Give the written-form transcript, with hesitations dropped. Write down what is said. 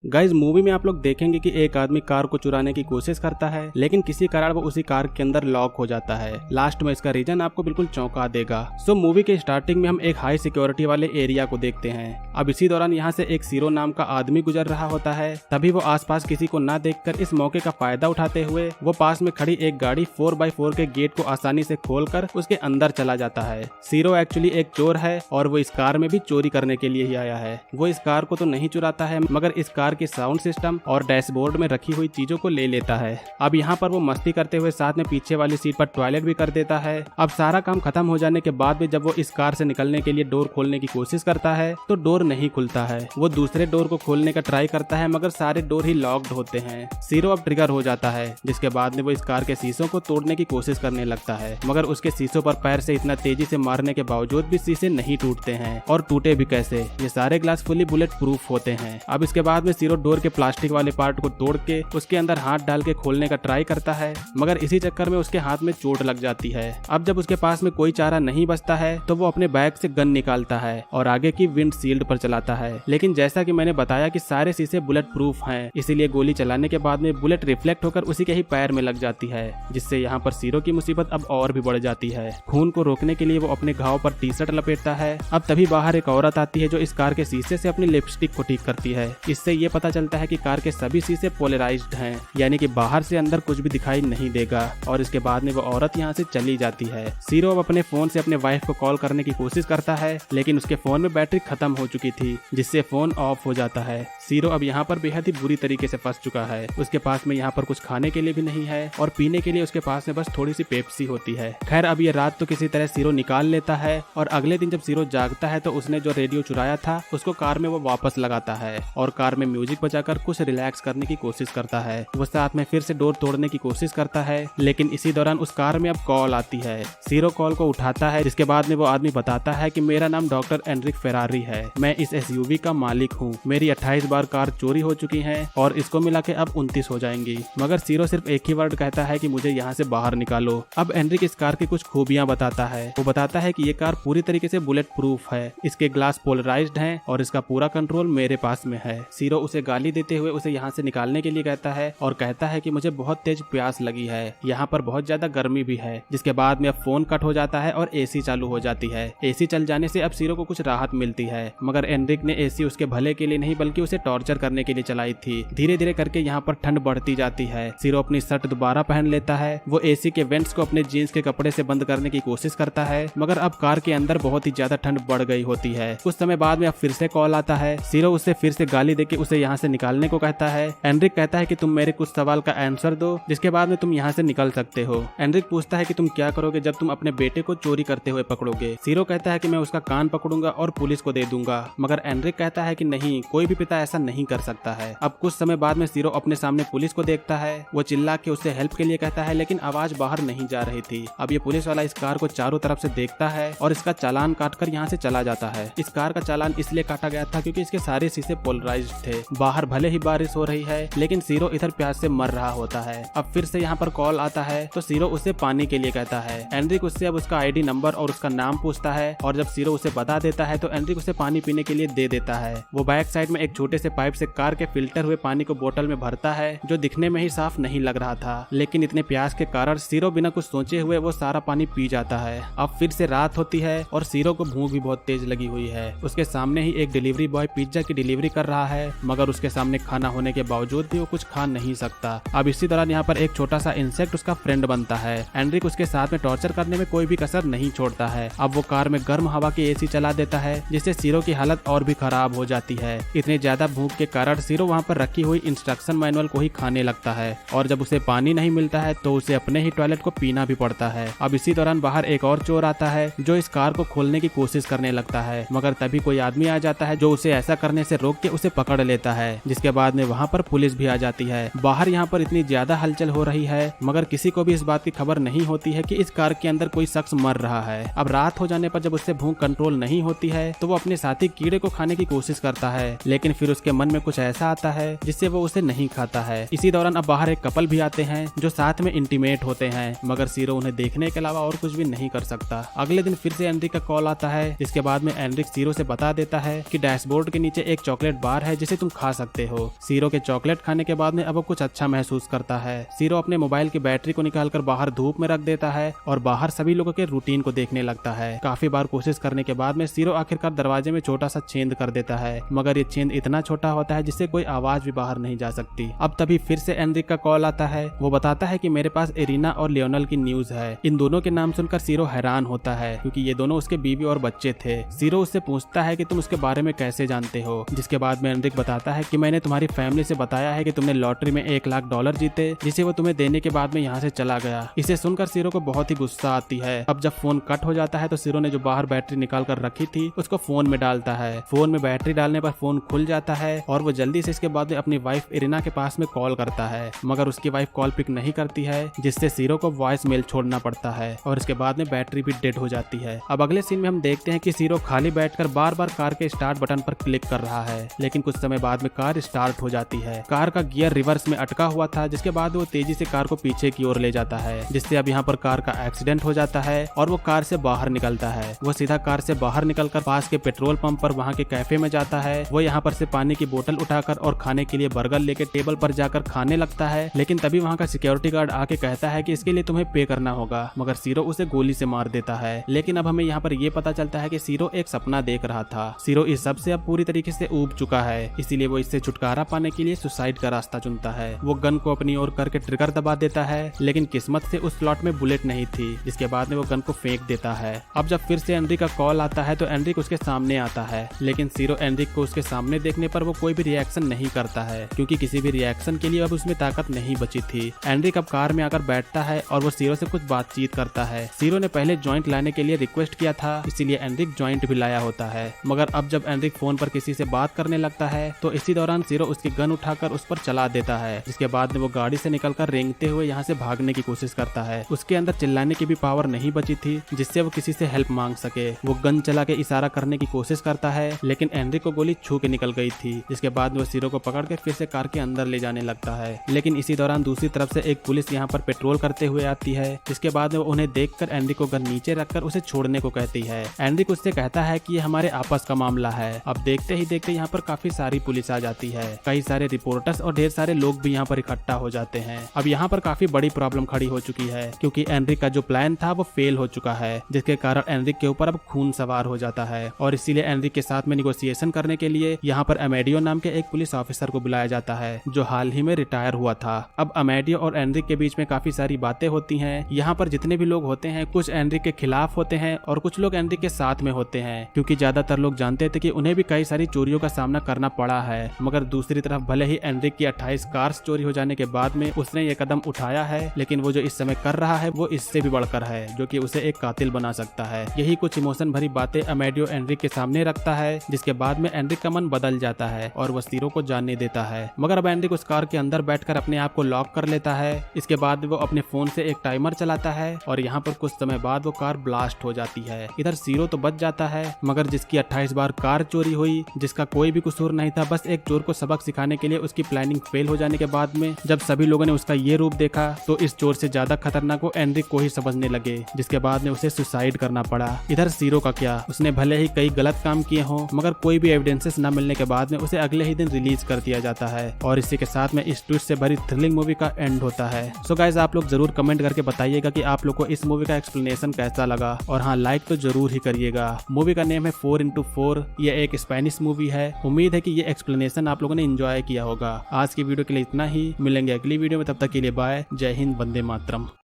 Guys movie में आप लोग देखेंगे कि एक आदमी कार को चुराने की कोशिश करता है, लेकिन किसी कारण वो उसी कार के अंदर लॉक हो जाता है। लास्ट में इसका रीजन आपको बिल्कुल चौंका देगा। सो मूवी के स्टार्टिंग में हम एक हाई सिक्योरिटी वाले एरिया को देखते हैं। अब इसी दौरान यहाँ से एक सीरो नाम का आदमी गुजर रहा होता है। तभी वो आसपास किसी को ना देखकर इस मौके का फायदा उठाते हुए वो पास में खड़ी एक गाड़ी 4x4 के गेट को आसानी से खोलकर उसके अंदर चला जाता है। सीरो एक्चुअली एक चोर है और वो इस कार में भी चोरी करने के लिए ही आया है। वो इस कार को तो नहीं चुराता है, मगर इस कार के साउंड सिस्टम और डैशबोर्ड में रखी हुई चीजों को ले लेता है। अब यहाँ पर वो मस्ती करते हुए साथ में पीछे वाली सीट पर टॉयलेट भी कर देता है। अब सारा काम खत्म हो जाने के बाद भी जब वो इस कार से निकलने के लिए डोर खोलने की कोशिश करता है तो डोर नहीं खुलता है। वो दूसरे डोर को खोलने का ट्राई करता है, मगर सारे डोर ही लॉक्ड होते हैं। सीरो अब ट्रिगर हो जाता है, जिसके बाद में वो इस कार के शीशों को तोड़ने की कोशिश करने लगता है, मगर उसके शीशों पर पैर से इतना तेजी से मारने के बावजूद भी शीशे नहीं टूटते हैं। और टूटे भी कैसे, ये सारे ग्लास फुली बुलेट प्रूफ होते हैं। अब इसके बाद में सीरो डोर के प्लास्टिक वाले पार्ट को तोड़ के उसके अंदर हाथ डाल के खोलने का ट्राई करता है, मगर इसी चक्कर में उसके हाथ में चोट लग जाती है। अब जब उसके पास में कोई चारा नहीं बचता है तो वो अपने बैग से गन निकालता है और आगे की विंड शील्ड पर चलाता है। लेकिन जैसा कि मैंने बताया कि सारे शीशे बुलेट प्रूफ हैं, इसीलिए गोली चलाने के बाद में बुलेट रिफ्लेक्ट होकर उसी के ही पैर में लग जाती है, जिससे यहाँ पर सीरो की मुसीबत अब और भी बढ़ जाती है। खून को रोकने के लिए वो अपने घाव पर टी शर्ट लपेटता है। अब तभी बाहर एक औरत आती है जो इस कार के शीशे से अपनी लिपस्टिक को ठीक करती है। इससे ये पता चलता है कि कार के सभी शीशे पोलराइज्ड हैं, यानी कि बाहर से अंदर कुछ भी दिखाई नहीं देगा। और इसके बाद में वो औरत यहाँ से चली जाती है। सीरो अब अपने फोन से अपने वाइफ को कॉल करने की कोशिश करता है, लेकिन उसके फोन में बैटरी खत्म हो चुकी थी, जिससे फोन ऑफ हो जाता है। सीरो अब यहाँ पर बेहद ही बुरी तरीके से फंस चुका है। उसके पास में यहाँ पर कुछ खाने के लिए भी नहीं है और पीने के लिए उसके पास में बस थोड़ी सी पेप्सी होती है। खैर अब ये रात तो किसी तरह सीरो निकाल लेता है और अगले दिन जब सीरो जागता है तो उसने जो रेडियो चुराया था उसको कार में वो वापस लगाता है और कार में म्यूजिक बजाकर कुछ रिलैक्स करने की कोशिश करता है। वो साथ में फिर से डोर तोड़ने की कोशिश करता है, लेकिन इसी दौरान उस कार में अब कॉल आती है। सीरो कॉल को उठाता है, जिसके बाद में वो आदमी बताता है कि मेरा नाम डॉक्टर एनरिक फेरारी है, मैं इस एसयूवी का मालिक हूँ, मेरी 28 बार कार चोरी हो चुकी है और इसको मिला के अब 29 हो जाएंगी। मगर सीरो सिर्फ एक ही वर्ड कहता है कि मुझे यहाँ से बाहर निकालो। अब एनरिक इस कार की कुछ खूबियां बताता है। वो बताता है कि ये कार पूरी तरीके से बुलेट प्रूफ है, इसके ग्लास पोलराइज्ड हैं और इसका पूरा कंट्रोल मेरे पास में है। सीरो उसे गाली देते हुए उसे यहाँ से निकालने के लिए कहता है और कहता है कि मुझे बहुत तेज प्यास लगी है, यहाँ पर बहुत ज्यादा गर्मी भी है। जिसके बाद में अब फोन कट हो जाता है और एसी चालू हो जाती है। एसी चल जाने से अब सीरो को कुछ राहत मिलती है, मगर एनरिक ने एसी उसके भले के लिए नहीं बल्कि उसे टॉर्चर करने के लिए चलाई थी। धीरे धीरे करके यहाँ पर ठंड बढ़ती जाती है। सीरो अपनी शर्ट दोबारा पहन लेता है। वो एसी के वेंट्स को अपने जीन्स के कपड़े से बंद करने की कोशिश करता है, मगर अब कार के अंदर बहुत ही ज्यादा ठंड बढ़ गई होती है। कुछ समय बाद में अब फिर से कॉल आता है। सीरो उससे फिर से गाली देके उसे यहाँ से निकालने को कहता है। एनरिक कहता है कि तुम मेरे कुछ सवाल का आंसर दो, जिसके बाद में तुम यहाँ से निकल सकते हो। एनरिक पूछता है कि तुम क्या करोगे जब तुम अपने बेटे को चोरी करते हुए पकड़ोगे। सीरो कहता है कि मैं उसका कान पकड़ूंगा और पुलिस को दे दूंगा, मगर एनरिक कहता है कि नहीं, कोई भी पिता ऐसा नहीं कर सकता है। अब कुछ समय बाद में सीरो अपने सामने पुलिस को देखता है। वो चिल्ला के उससे हेल्प के लिए कहता है, लेकिन आवाज बाहर नहीं जा रही थी। अब ये पुलिस वाला इस कार को चारों तरफ से देखता है और इसका चालान काटकर यहाँ से चला जाता है। इस कार का चालान इसलिए काटा गया था क्योंकि इसके सारे शीशे पोलराइज्ड थे। बाहर भले ही बारिश हो रही है, लेकिन सीरो इधर प्यास से मर रहा होता है। अब फिर से यहाँ पर कॉल आता है तो सीरो उससे पानी के लिए कहता है। एनरिक उससे अब उसका आईडी नंबर और उसका नाम पूछता है और जब सीरो उसे बता देता है तो एनरिक उसे पानी पीने के लिए दे देता है। वो बैक साइड में एक छोटे से पाइप से कार के फिल्टर हुए पानी को बोतल में भरता है, जो दिखने में ही साफ नहीं लग रहा था, लेकिन इतने प्यास के कारण सीरो बिना कुछ सोचे हुए वो सारा पानी पी जाता है। अब फिर से रात होती है और सीरो को भूख भी बहुत तेज लगी हुई है। उसके सामने ही एक डिलीवरी बॉय पिज्जा की डिलीवरी कर रहा है, मगर उसके सामने खाना होने के बावजूद भी वो कुछ खा नहीं सकता। अब इसी दौरान यहाँ पर एक छोटा सा इंसेक्ट उसका फ्रेंड बनता है। एनरिक उसके साथ में टॉर्चर करने में कोई भी कसर नहीं छोड़ता है। अब वो कार में गर्म हवा की एसी चला देता है, जिससे सीरो की हालत और भी खराब हो जाती है। इतने ज्यादा भूख के कारण सीरो वहाँ पर रखी हुई इंस्ट्रक्शन मैनुअल को ही खाने लगता है और जब उसे पानी नहीं मिलता है तो उसे अपने ही टॉयलेट को पीना भी पड़ता है। अब इसी दौरान बाहर एक और चोर आता है जो इस कार को खोलने की कोशिश करने लगता है, मगर तभी कोई आदमी आ जाता है जो उसे ऐसा करने से रोक के उसे पकड़ लेता है। जिसके बाद में वहाँ पर पुलिस भी आ जाती है। बाहर यहाँ पर इतनी ज्यादा हलचल हो रही है, मगर किसी को भी इस बात की खबर नहीं होती है कि इस कार के अंदर कोई शख्स मर रहा है। अब रात हो जाने पर जब उससे भूख कंट्रोल नहीं होती है तो वो अपने साथी कीड़े को खाने की कोशिश करता है, लेकिन फिर उसके मन में कुछ ऐसा आता है जिससे वो उसे नहीं खाता है। इसी दौरान अब बाहर एक कपल भी आते हैं जो साथ में इंटीमेट होते हैं, मगर सीरो उन्हें देखने के अलावा और कुछ भी नहीं कर सकता। अगले दिन फिर से एनरिक का कॉल आता है, जिसके बाद में एनरिक सीरो से बता देता है कि डैशबोर्ड के नीचे एक चॉकलेट बार है जिसे तुम खा सकते हो। सीरो के चॉकलेट खाने के बाद में अब वो कुछ अच्छा महसूस करता है। सीरो अपने मोबाइल की बैटरी को निकालकर बाहर धूप में रख देता है और बाहर सभी लोगों के रूटीन को देखने लगता है। काफी बार कोशिश करने के बाद में सीरो आखिरकार दरवाजे में छोटा सा छेद कर देता है, मगर ये छेद इतना छोटा होता है जिससे कोई आवाज भी बाहर नहीं जा सकती। अब तभी फिर से एनरिक का कॉल आता है। वो बताता है कि मेरे पास इरीना और लियोनल की न्यूज है। इन दोनों के नाम सुनकर सीरो हैरान होता है क्योंकि ये दोनों उसके बीवी और बच्चे थे। सीरो उससे पूछता है कि तुम उसके बारे में कैसे जानते हो, जिसके बाद में एनरिक बताता है कि मैंने तुम्हारी फैमिली से बताया है कि तुमने लॉटरी में $1,00,000 जीते, जिसे वो तुम्हें देने के बाद में यहाँ से चला गया। इसे सुनकर सीरो को बहुत ही गुस्सा आती है। अब जब फोन कट हो जाता है तो सीरो ने जो बाहर बैटरी निकाल कर रखी थी उसको फोन में डालता है। फोन में बैटरी डालने पर फोन खुल जाता है और वो जल्दी से इसके बाद में अपनी वाइफ इरीना के पास में कॉल करता है, मगर उसकी वाइफ कॉल पिक नहीं करती है, जिससे सीरो को वॉइस मेल छोड़ना पड़ता है और इसके बाद में बैटरी भी डेड हो जाती है। अब अगले सीन में हम देखते हैं कि सीरो खाली बैठकर बार बार कार के स्टार्ट बटन पर क्लिक कर रहा है, लेकिन कुछ समय बाद में कार स्टार्ट हो जाती है। कार का गियर रिवर्स में अटका हुआ था, जिसके बाद वो तेजी से कार को पीछे की ओर ले जाता है, जिससे अब यहाँ पर कार का एक्सीडेंट हो जाता है और वो कार से बाहर निकलता है। वो सीधा कार से बाहर निकलकर पास के पेट्रोल पंप पर वहाँ के कैफे में जाता है। वो यहाँ पर से पानी की बोतल उठाकर और खाने के लिए बर्गर लेके टेबल पर जाकर खाने लगता है, लेकिन तभी वहाँ का सिक्योरिटी गार्ड आके कहता है कि इसके लिए तुम्हें पे करना होगा, मगर सीरो उसे गोली से मार देता है। लेकिन अब हमें यहाँ पर ये पता चलता है कि सीरो एक सपना देख रहा था। सीरो इस सब से अब पूरी तरीके से ऊब चुका है, इसीलिए वो इससे छुटकारा पाने के लिए सुसाइड का रास्ता चुनता है। वो गन को अपनी ओर करके ट्रिगर दबा देता है, लेकिन किस्मत से उस स्लॉट में बुलेट नहीं थी, जिसके बाद में वो गन को फेंक देता है। अब जब फिर से एनरिक का कॉल आता है तो एनरिक उसके सामने आता है, लेकिन सीरो एनरिक को उसके सामने देखने पर वो कोई भी रिएक्शन नहीं करता है, क्योंकि किसी भी रिएक्शन के लिए अब उसमें ताकत नहीं बची थी। एनरिक अब कार में आकर बैठता है और वो सीरो से कुछ बातचीत करता है। सीरो ने पहले जॉइंट लाने के लिए रिक्वेस्ट किया था, इसीलिए एनरिक जॉइंट भी लाया होता है, मगर अब जब एनरिक फोन पर किसी से बात करने लगता है तो इसी दौरान सीरो उसकी गन उठाकर उस पर चला देता है, जिसके बाद में वो गाड़ी से निकलकर रेंगते हुए यहाँ से भागने की कोशिश करता है। उसके अंदर चिल्लाने की भी पावर नहीं बची थी जिससे वो किसी से हेल्प मांग सके। वो गन चला के इशारा करने की कोशिश करता है, लेकिन एनरिक को गोली छू के निकल गई थी, जिसके बाद वो सीरो को पकड़ के फिर से कार के अंदर ले जाने लगता है। लेकिन इसी दौरान दूसरी तरफ से एक पुलिस यहाँ पर पेट्रोल करते हुए आती है, जिसके बाद में उन्हें देखकर एनरिक को गन नीचे रखकर उसे छोड़ने को कहती है। एनरिक उससे कहता है कि ये हमारे आपस का मामला है। अब देखते ही देखते यहाँ पर काफी सारी पुलिस आ जाती है, कई सारे रिपोर्टर्स और ढेर सारे लोग भी यहाँ पर इकट्ठा हो जाते हैं। अब यहाँ पर काफी बड़ी प्रॉब्लम खड़ी हो चुकी है, क्योंकि एनरिक का जो प्लान था वो फेल हो चुका है, जिसके कारण एनरिक के ऊपर अब खून सवार हो जाता है और इसीलिए एनरिक के साथ में निगोसिएशन करने के लिए यहाँ पर अमेडियो नाम के एक पुलिस ऑफिसर को बुलाया जाता है, जो हाल ही में रिटायर हुआ था। अब अमेडियो और एनरिक के बीच में काफी सारी बातें होती हैं। यहाँ पर जितने भी लोग होते हैं, कुछ एनरिक के खिलाफ होते हैं और कुछ लोग एनरिक के साथ में होते हैं, क्योंकि ज्यादातर लोग जानते थे कि उन्हें भी कई सारी चोरियों का सामना करना पड़ा है। मगर दूसरी तरफ भले ही एनरिक की 28 कार्स चोरी हो जाने के बाद में उसने ये कदम उठाया है, लेकिन वो जो इस समय कर रहा है वो इससे भी बढ़कर है, जो कि उसे एक कातिल बना सकता है। यही कुछ इमोशन भरी बातें अमेडियो एनरिक के सामने रखता है, जिसके बाद में एनरिक का मन बदल जाता है और वो सीरो को जानने देता है। मगर अब एनरिक उस कार के अंदर बैठकर अपने आप को लॉक कर लेता है। इसके बाद वो अपने फोन से एक टाइमर चलाता है और यहाँ पर कुछ समय बाद वो कार ब्लास्ट हो जाती है। इधर सीरो तो बच जाता है, मगर जिसकी 28 बार कार चोरी हुई, जिसका कोई भी कसूर नहीं था, बस एक चोर को सबक सिखाने के लिए उसकी प्लानिंग फेल हो जाने के बाद में जब सभी लोगों ने उसका ये रूप देखा तो इस चोर से ज्यादा खतरनाक वो एनरिक को ही समझने लगे, जिसके बाद में उसे सुसाइड करना पड़ा। इधर सीरो का क्या, उसने भले ही कई गलत काम किए हों, मगर कोई भी एविडेंसेस न मिलने के बाद में उसे अगले ही दिन रिलीज कर दिया जाता है और इसी के साथ में इस ट्विस्ट से भरी थ्रिलिंग मूवी का एंड होता है। सो गाइस, आप लोग जरूर कमेंट करके बताइएगा कि आप लोग को इस मूवी का एक्सप्लेनेशन कैसा लगा, और हाँ, लाइक तो जरूर ही करिएगा। मूवी का नेम है 4x4। ये एक स्पेनिश मूवी है। उम्मीद है कि ये एक्सप्लेनेशन आप लोगों ने एंजॉय किया होगा। आज की वीडियो के लिए इतना ही, मिलेंगे अगली वीडियो में, तब तक के लिए बाय। जय हिंद, वंदे मातरम।